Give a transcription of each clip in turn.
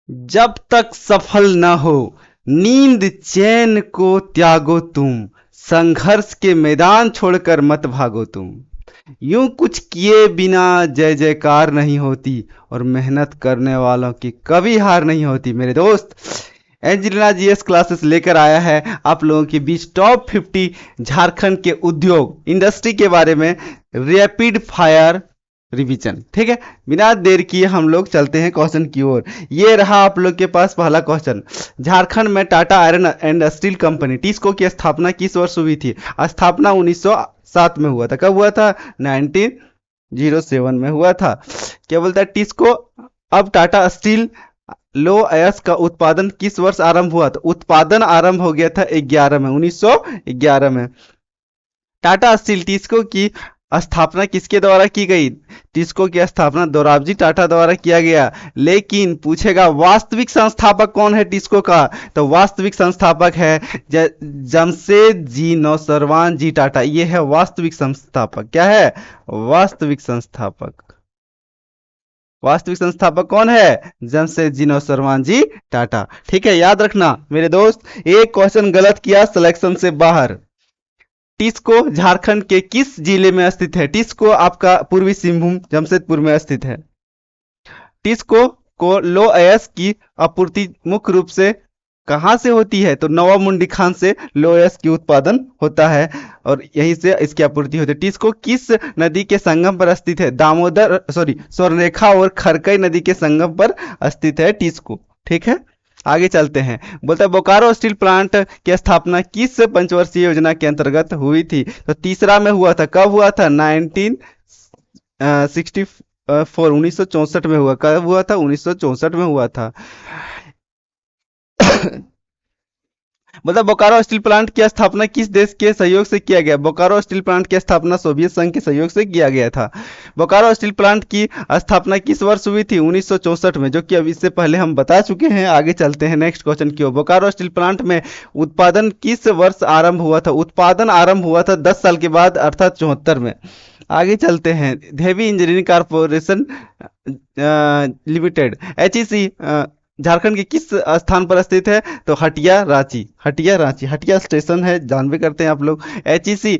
जब तक सफल न हो नींद चैन को त्यागो तुम, संघर्ष के मैदान छोड़कर मत भागो तुम। यूं कुछ किए बिना जय जयकार नहीं होती, और मेहनत करने वालों की कभी हार नहीं होती। मेरे दोस्त, एंजेलिना जीएस क्लासेस लेकर आया है आप लोगों के बीच टॉप 50 झारखंड के उद्योग इंडस्ट्री के बारे में रैपिड फायर रिवीजन। ठीक है, बिना देर किए हम लोग चलते हैं क्वेश्चन की ओर। ये रहा आप लोग के पास पहला क्वेश्चन। झारखंड में Tata iron and steel company TISCO की स्थापना किस वर्ष हुई थी? स्थापना 1907 में हुआ था। कब हुआ था? 1907 में हुआ था। क्या बोलता है टिस्को? अब टाटा स्टील लो अयस्क का उत्पादन किस वर्ष आरंभ हुआ था? उत्पादन आरंभ हो गया था 11 में, 1911 में। टाटा स्टील टिस्को की स्थापना किसके द्वारा की गई? टिस्को की स्थापना दोराबजी टाटा द्वारा किया गया। लेकिन पूछेगा वास्तविक संस्थापक कौन है टिस्को का? तो वास्तविक संस्थापक है जमशेद जी नौसरवान जी टाटा। ये है वास्तविक संस्थापक। क्या है? वास्तविक संस्थापक। वास्तविक संस्थापक कौन है? जमशेद जी नौसरवान जी टाटा। ठीक है, याद रखना मेरे दोस्त। एक क्वेश्चन गलत किया, सिलेक्शन से बाहर। टिस्को झारखंड के किस जिले में स्थित है? टिस्को आपका पूर्वी सिंहभूम जमशेदपुर में स्थित है। टिस्को को लो अयस्क की आपूर्ति मुख्य रूप से कहां से होती है? तो नवाब मुंडी खान से लो अयस्क की उत्पादन होता है और यहीं से इसकी आपूर्ति होती है। टिस्को किस नदी के संगम पर स्थित है? दामोदर स्वर्णरेखा और खरकई नदी के संगम पर स्थित है टिस्को। ठीक है, आगे चलते हैं। बोलता है बोकारो स्टील प्लांट की स्थापना किस पंचवर्षीय योजना के अंतर्गत हुई थी? तो तीसरा में हुआ था। कब हुआ था? 1964, 1964 में हुआ। कब हुआ था? 1964 में हुआ था। मतलब बोकारो स्टील प्लांट की स्थापना किस देश के सहयोग से किया गया? बोकारो स्टील प्लांट की स्थापना सोवियत संघ के सहयोग से किया गया था। बोकारो स्टील प्लांट की स्थापना किस वर्ष हुई थी? 1964 में, जो कि अब इससे पहले हम बता चुके हैं। आगे चलते हैं नेक्स्ट क्वेश्चन की ओर। बोकारो स्टील प्लांट में उत्पादन किस वर्ष आरंभ हुआ था? उत्पादन आरंभ हुआ था 10 साल के बाद, अर्थात 74 में। आगे चलते हैं। देवी engineering corporation limited HEC Jharkhand के किस स्थान पर स्थित है? तो हटिया रांची। हटिया रांची, हटिया स्टेशन है, जानबे करते हैं आप लोग। एचईसी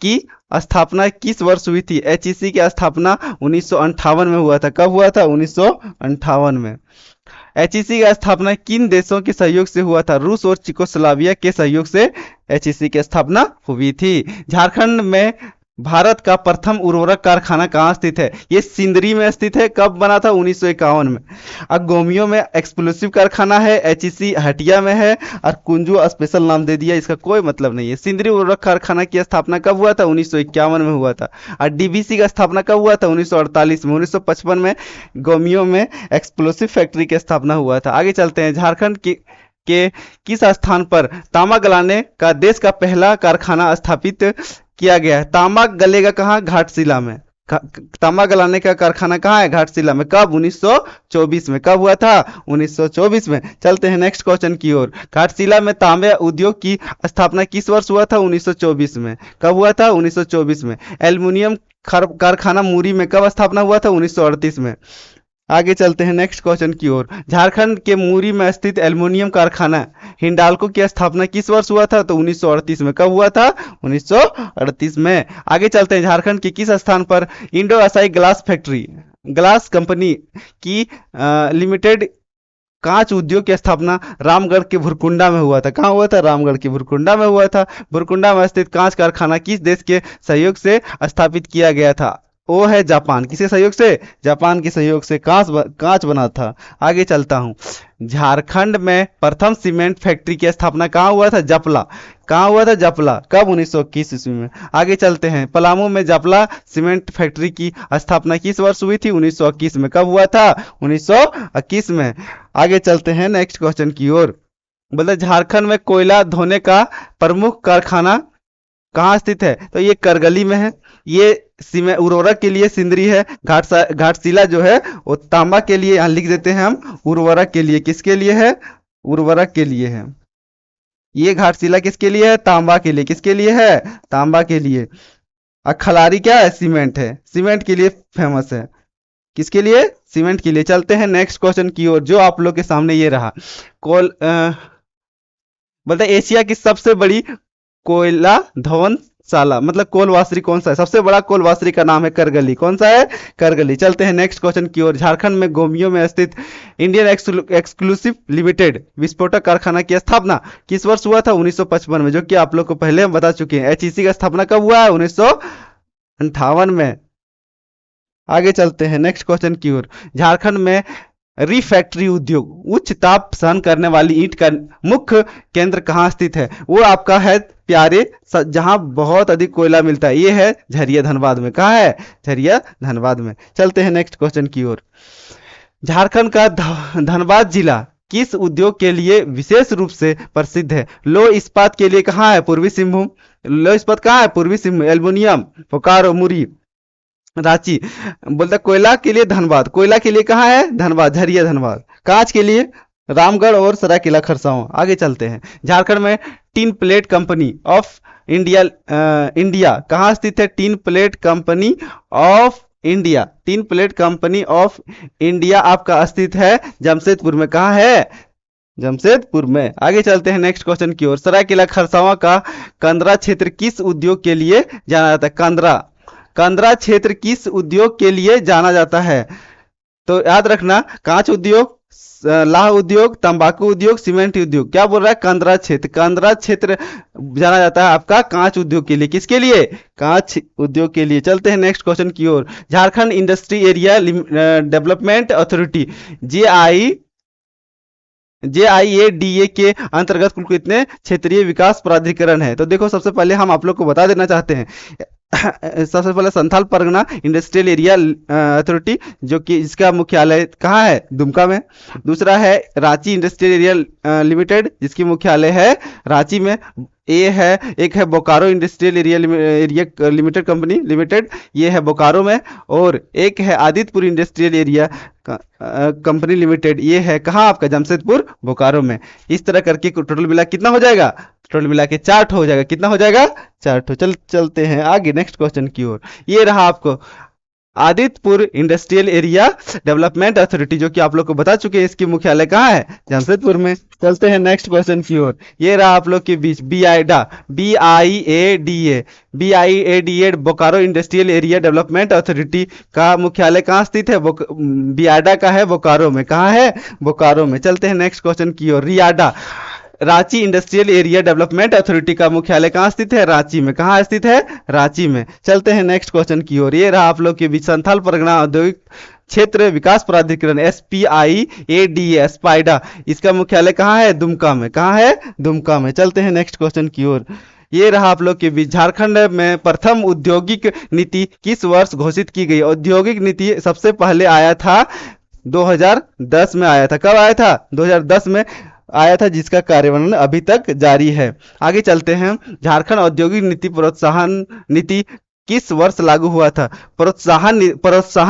की स्थापना किस वर्ष हुई थी? एचईसी की स्थापना 1958 में हुआ था। कब हुआ था? 1958 में। एचईसी की स्थापना किन देशों के सहयोग से हुआ था? रूस और चिकोस्लाविया के सहयोग से एचईसी की स्थापना हुई थी। झारखंड में भारत का प्रथम उर्वरक कारखाना कहाँ स्थित है? ये सिंदरी में स्थित है। कब बना था? 1951 में। अगोमियो में एक्सप्लोसिव कारखाना है, एचईसी हटिया में है, और कुंजू स्पेशल नाम दे दिया, इसका कोई मतलब नहीं है। सिंदरी उर्वरक कारखाना की स्थापना कब हुआ था? 1951 में हुआ था। और डीवीसी का स्थापना कब हुआ था? 1948 में। 1955 में गोमियो में एक्सप्लोसिव फैक्ट्री की स्थापना हुआ था। आगे चलते हैं। झारखंड के किस स्थान पर तांबा गलाने का देश का पहला कारखाना स्थापित किया गया है? तांबा गलेगा कहाँ? घाटशिला में। तांबा गलाने का कारखाना कहाँ है? घाटशिला में। कब? 1924 में। कब हुआ था? 1924 में। चलते हैं नेक्स्ट क्वेश्चन की ओर। घाटशिला में तांबे उद्योग की स्थापना किस वर्ष हुआ था? 1924 में। कब हुआ था? 1924 में। एल्युमिनियम कारखाना मुरी में कब स्थापना हुआ था? 1938 में। आगे चलते हैं नेक्स्ट क्वेश्चन की ओर। झारखंड के मुरी में स्थित एल्युमिनियम कारखाना हिंडाल्को की स्थापना किस वर्ष हुआ था? तो 1938 में। कब हुआ था? 1938 में। आगे चलते हैं। झारखंड के किस स्थान पर Indo Asahi glass factory glass company की लिमिटेड कांच उद्योग की स्थापना रामगढ़ के भुरकुंडा में हुआ था? कहाँ हुआ था? रामगढ़ के भुरकुंडा में हुआ था। भुरकुंडा में स्थित कांच कारखाना किस देश के सहयोग से स्थापित किया गया था? वो है जापान। किसके सहयोग से? जापान के सहयोग से कांच बना था। आगे चलता हूँ। झारखंड में प्रथम सीमेंट फैक्ट्री की स्थापना कहाँ हुआ था? जपला। कहाँ हुआ था? जपला। कब? 1921 ईस्वी में। आगे चलते हैं। पलामू में जपला सीमेंट फैक्ट्री की स्थापना किस वर्ष हुई थी? 1921 में। कब हुआ था? 1921 में। आगे चलते हैं नेक्स्ट क्वेश्चन की ओर। बोले झारखंड में कोयला धोने का प्रमुख कारखाना कहाँ स्थित है? तो ये करगली में है। ये उर्वरक के लिए सिंदरी है। घाटशिला जो है वो तांबा के लिए, यहाँ लिख देते हैं हम, उर्वरक के लिए। किसके लिए है? उर्वरक के लिए है। ये घाटशिला किसके लिए है? तांबा के लिए। किसके लिए है? तांबा के लिए। और खलारी क्या है? सीमेंट है, सीमेंट के लिए फेमस है। किसके लिए? सीमेंट के लिए। चलते हैं नेक्स्ट क्वेश्चन की ओर, जो आप लोग के सामने ये रहा। कोल बोलते हैं एशिया की सबसे बड़ी कोयला धवनशाला मतलब कोल वासरी कौन सा है? सबसे बड़ा कोल वासरी का नाम है करगली। कौन सा है? करगली। चलते हैं नेक्स्ट क्वेश्चन की ओर। झारखंड में गोमियो में स्थित इंडियन एक्सक्लूसिव लिमिटेड विस्फोटक कारखाना की स्थापना किस वर्ष हुआ था? 1955 में, जो कि आप लोग को पहले हम बता चुके हैं। एचईसी का स्थापना कब हुआ है? 1958 में। आगे चलते हैं नेक्स्ट क्वेश्चन की ओर। झारखंड में रिफैक्ट्री उद्योग उच्च ताप सहन करने वाली ईंट का मुख्य केंद्र कहाँ स्थित है? वो आपका है प्यारे, जहां बहुत अधिक कोयला मिलता है। ये है झरिया धनबाद में। कहाँ है? झरिया धनबाद में। चलते हैं नेक्स्ट क्वेश्चन की ओर। झारखंड का धनबाद जिला किस उद्योग के लिए विशेष रूप से प्रसिद्ध है? लो इस्पात के लिए कहाँ है? पूर्वी सिंहभूम। लो इस्पात कहाँ है? पूर्वी सिंहभूम। एल्युमिनियम, बोकारो, मुरी, रांची। बोलता कोयला के लिए धनबाद। कोयला के लिए कहाँ है? धनबाद, झरिया धनबाद। कांच के लिए रामगढ़ और सरायकेला खरसावां। आगे चलते हैं। झारखंड में tin plate company of India India कहाँ स्थित है? Tin plate company of India, tin plate company of India आपका स्थित है जमशेदपुर में। कहाँ है? जमशेदपुर में। आगे चलते हैं नेक्स्ट क्वेश्चन की ओर। सरायकेला खरसावां का कंदरा क्षेत्र किस उद्योग के लिए जाना जाता है? कंदरा क्षेत्र किस उद्योग के लिए जाना जाता है? तो याद रखना, कांच उद्योग, लाह उद्योग, तंबाकू उद्योग, सीमेंट उद्योग। क्या बोल रहा है? कंदरा क्षेत्र। कंदरा क्षेत्र जाना जाता है आपका कांच उद्योग के लिए। किसके लिए? कांच उद्योग के लिए। चलते हैं नेक्स्ट क्वेश्चन की ओर। Jharkhand industry area development authority JIADA के अंतर्गत कुल कितने क्षेत्रीय विकास प्राधिकरण है? तो देखो, सबसे पहले हम आप लोग को बता देना चाहते हैं। सबसे पहले Santhal Pargana industrial area authority, जो कि इसका मुख्यालय कहाँ है? दुमका में। दूसरा है रांची इंडस्ट्रियल एरिया लिमिटेड, जिसकी मुख्यालय है रांची में। एक है Bokaro industrial area limited company limited, ये है बोकारो में। और एक है Adityapur industrial area company limited, ये है कहाँ आपका? जमशेदपुर, बोकारो में। इस तरह करके टोटल मिला कितना हो जाएगा? टोटल मिला के 4 हो जाएगा। कितना हो जाएगा? 4। चलते हैं आगे नेक्स्ट क्वेश्चन की ओर। ये रहा आपको Adityapur industrial area development authority, जो कि आप लोग को बता चुके हैं इसकी मुख्यालय कहाँ है? जमशेदपुर में। चलते हैं नेक्स्ट क्वेश्चन की ओर। ये रहा आप लोग के बीच BIADA Bokaro industrial area development authority का मुख्यालय कहाँ स्थित है? बियाडा का है बोकारो में। कहाँ है? बोकारो में। चलते हैं नेक्स्ट क्वेश्चन की ओर। RIADA Ranchi industrial area development authority का मुख्यालय कहाँ स्थित है? रांची में। कहाँ स्थित है? रांची में। चलते हैं नेक्स्ट क्वेश्चन की ओर। ये रहा आप लोग के बीच संथाल परगना औद्योगिक क्षेत्र विकास प्राधिकरण SPIADA स्पाइडा, इसका मुख्यालय कहाँ है? दुमका में। कहाँ है? दुमका में। चलते हैं नेक्स्ट क्वेश्चन की ओर। ये रहा आप लोग के बीच झारखंड में प्रथम औद्योगिक नीति किस वर्ष घोषित की गई? औद्योगिक नीति सबसे पहले आया था 2010 में आया था। कब आया था? 2010 में आया था, जिसका कार्यान्वयन अभी तक जारी है। आगे चलते हैं। झारखंड औद्योगिक नीति प्रोत्साहन नीति किस वर्ष लागू हुआ था? प्रोत्साहन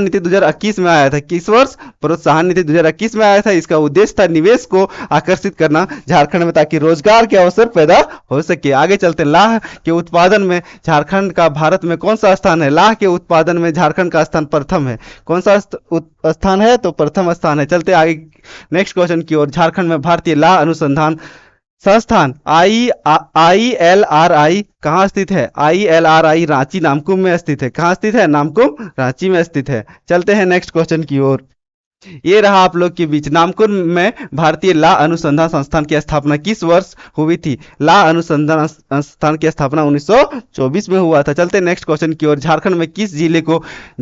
नीति 2021 में आया था। किस वर्ष? प्रोत्साहन नीति 2021 में आया था। इसका उद्देश्य था निवेश को आकर्षित करना झारखंड में, ताकि रोजगार के अवसर पैदा हो सके। आगे चलते हैं। लाह के उत्पादन में झारखंड का भारत में कौन सा स्थान है? लाह के उत्पादन में झारखंड का स्थान प्रथम है। कौन सा स्थान है? तो प्रथम स्थान है। चलते आगे नेक्स्ट क्वेश्चन की ओर। झारखंड में भारतीय लाह अनुसंधान संस्थान ILRI कहाँ स्थित है? ILRI रांची नामकुम में स्थित है। कहाँ स्थित है? नामकुम, रांची में स्थित है। चलते हैं नेक्स्ट क्वेश्चन की ओर। ये रहा आप लोग के बीच नामकुम में भारतीय लाह अनुसंधान संस्थान की स्थापना किस वर्ष हुई थी? लाह अनुसंधान संस्थान की स्थापना 1924 में हुआ था। चलते नेक्स्ट क्वेश्चन की ओर। झारखंड में किस जिले को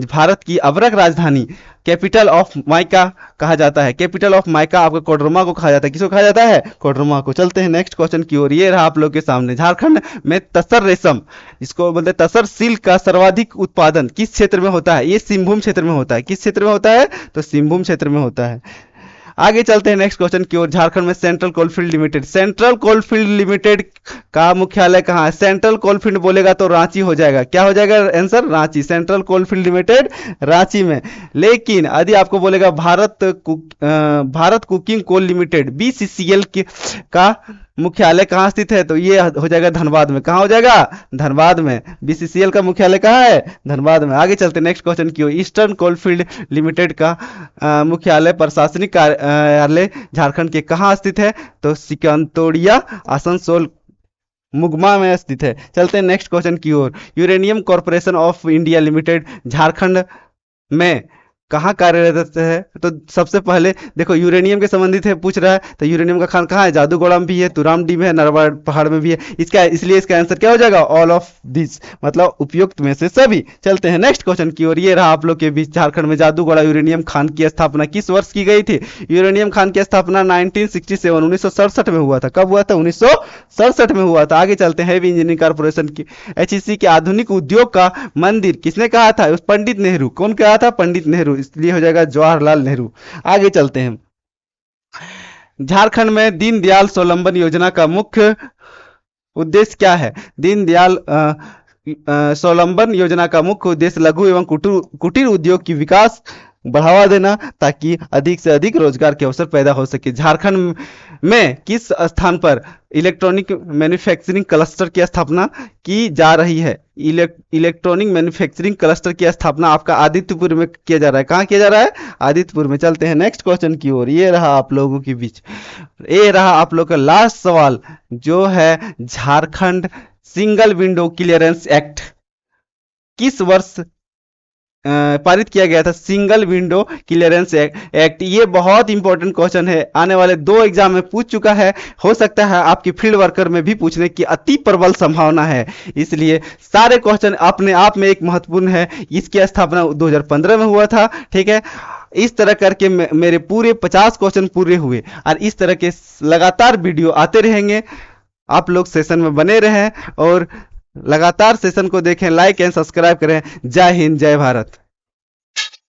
भारत की अब्रक राजधानी कैपिटल ऑफ माइका कहा जाता है? कैपिटल ऑफ माइका आपका कोडरमा को कहा जाता है। किसको कहा जाता है? कोडरमा को। चलते हैं नेक्स्ट क्वेश्चन की ओर। ये रहा आप लोग के सामने। झारखंड में तसर रेशम, इसको बोलते हैं तसर सिल्क का सर्वाधिक उत्पादन किस क्षेत्र में होता है? ये सिंहभूम क्षेत्र में होता है। किस क्षेत्र में होता है? तो सिंहभूम क्षेत्र में होता है। आगे चलते हैं नेक्स्ट क्वेश्चन की ओर। झारखंड में सेंट्रल कोलफील्ड लिमिटेड का मुख्यालय कहाँ है? सेंट्रल कोलफील्ड बोलेगा तो रांची हो जाएगा। क्या हो जाएगा answer? Ranchi. Central coalfield limited Ranchi में। लेकिन यदि आपको बोलेगा Bharat cooking coal limited BCCL का मुख्यालय कहाँ स्थित है? तो ये हो जाएगा धनबाद में। कहाँ हो जाएगा? धनबाद में। बीसीसीएल का मुख्यालय कहाँ है? धनबाद में। आगे चलते नेक्स्ट क्वेश्चन की ओर। ईस्टर्न कोलफील्ड लिमिटेड का मुख्यालय प्रशासनिक कार्यालय झारखंड के कहाँ स्थित है? तो सिकंदोड़िया, आसनसोल, मुगमा में स्थित है। चलते हैं नेक्स्ट क्वेश्चन की ओर। Uranium corporation of India limited Jharkhand में कहाँ कार्यरत है? तो सबसे पहले देखो यूरेनियम के संबंधित है पूछ रहा है, तो यूरेनियम का खान कहाँ है? जादूगोड़ा में भी है, तुरामडी में है, नरवाड़ पहाड़ में भी है। इसका इसलिए इसका आंसर क्या हो जाएगा? ऑल ऑफ दिस, मतलब उपयुक्त में से सभी। चलते हैं नेक्स्ट क्वेश्चन की ओर। ये रहा आप लोग के बीच, झारखंड में जादूगोड़ा यूरेनियम खान की स्थापना किस वर्ष की गई थी? यूरेनियम खान की स्थापना 1967 1967 में हुआ था। कब हुआ था? 1967 में हुआ था। आगे चलते हैं। हैवी इंजीनियरिंग कॉर्पोरेशन की एचईसी के आधुनिक उद्योग का मंदिर किसने कहा था? उस पंडित नेहरू। कौन कहा था? पंडित नेहरू। इसलिए हो जाएगा जवाहरलाल नेहरू। आगे चलते हैं। झारखंड में दीनदयाल स्वावलंबन योजना का मुख्य उद्देश्य क्या है? दीनदयाल स्वावलंबन योजना का मुख्य उद्देश्य लघु एवं कुटीर उद्योग की विकास बढ़ावा देना, ताकि अधिक से अधिक रोजगार के अवसर पैदा हो सके। झारखंड में किस स्थान पर इलेक्ट्रॉनिक मैन्युफैक्चरिंग क्लस्टर की स्थापना की जा रही है? इलेक्ट्रॉनिक मैन्युफैक्चरिंग क्लस्टर की स्थापना आपका आदित्यपुर में किया जा रहा है। कहाँ किया जा रहा है? आदित्यपुर में। चलते हैं नेक्स्ट क्वेश्चन की ओर। ये रहा आप लोगों के बीच, ये रहा आप लोग का लास्ट सवाल, जो है Jharkhand single window clearance act किस वर्ष पारित किया गया था? Single window clearance act. ये बहुत इंपॉर्टेंट क्वेश्चन है, आने वाले 2 एग्जाम में पूछ चुका है, हो सकता है आपकी फील्ड वर्कर में भी पूछने की अति प्रबल संभावना है। इसलिए सारे क्वेश्चन अपने आप में एक महत्वपूर्ण है। इसकी स्थापना 2015 में हुआ था, ठीक है। इस तरह करके मेरे पूरे 50 क्वेश्चन पूरे हुए, और इस तरह के लगातार वीडियो आते रहेंगे। आप लोग सेशन में बने रहें और लगातार सेशन को देखें, लाइक एंड सब्सक्राइब करें। जय हिंद, जय भारत।